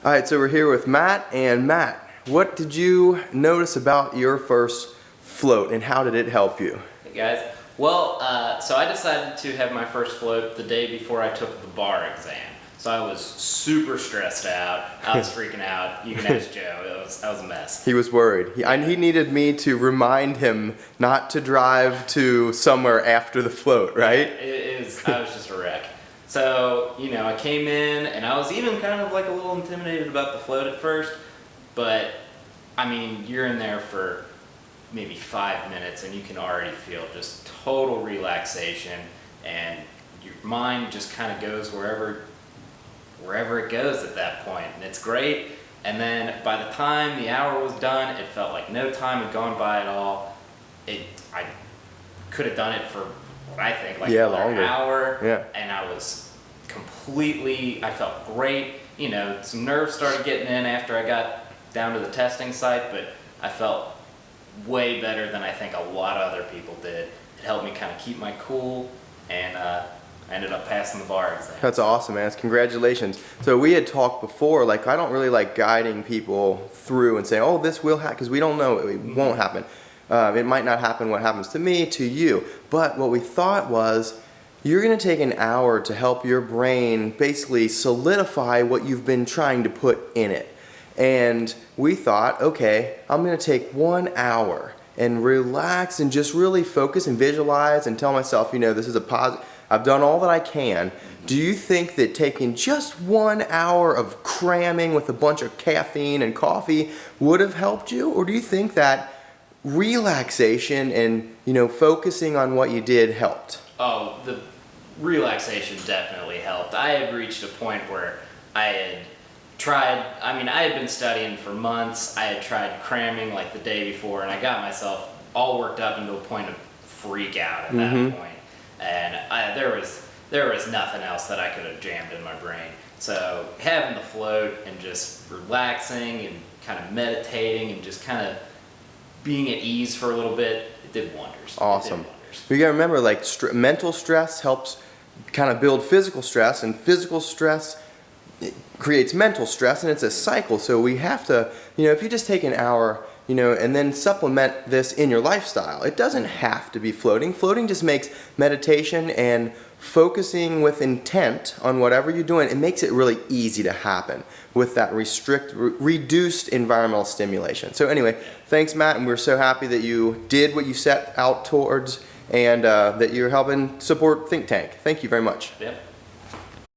All right, so we're here with Matt, and Matt, what did you notice about your first float and how did it help you? Hey guys. Well, so I decided to have my first float the day before I took the bar exam. So I was super stressed out. I was freaking out. You can ask Joe. That was a mess. He was worried. He needed me to remind him not to drive to somewhere after the float, right? I was just a wreck. So, I came in and I was even kind of like a little intimidated about the float at first, but I mean, you're in there for maybe 5 minutes and you can already feel just total relaxation and your mind just kind of goes wherever it goes at that point, and it's great. And then by the time the hour was done, it felt like no time had gone by at all. I could have done it for what I think like an hour, and I felt great. Some nerves started getting in after I got down to the testing site, but I felt way better than I think a lot of other people did. It helped me kind of keep my cool, and I ended up passing the bar exam. That's awesome, man. Congratulations. So we had talked before, like I don't really like guiding people through and saying, oh, this will happen, because we don't know, it won't happen. It might not happen what happens to me, to you. But what we thought was, you're going to take an hour to help your brain basically solidify what you've been trying to put in it. And we thought, okay, I'm going to take 1 hour and relax and just really focus and visualize and tell myself, this is a positive. I've done all that I can. Do you think that taking just 1 hour of cramming with a bunch of caffeine and coffee would have helped you? Or do you think that relaxation and, focusing on what you did helped? Oh, the relaxation definitely helped. I had reached a point where I had been studying for months. I had tried cramming like the day before, and I got myself all worked up into a point of freak out at that point. And there was nothing else that I could have jammed in my brain. So having the float and just relaxing and kind of meditating and just kind of being at ease for a little bit, it did wonders. Awesome. It did wonders. You gotta remember, like mental stress helps kind of build physical stress, and physical stress creates mental stress, and it's a cycle. So we have to, if you just take an hour, and then supplement this in your lifestyle. It doesn't have to be floating. Floating just makes meditation and focusing with intent on whatever you're doing, it makes it really easy to happen with that reduced environmental stimulation. So anyway, thanks Matt, and we're so happy that you did what you set out towards, and that you're helping support Think Tank. Thank you very much. Yeah.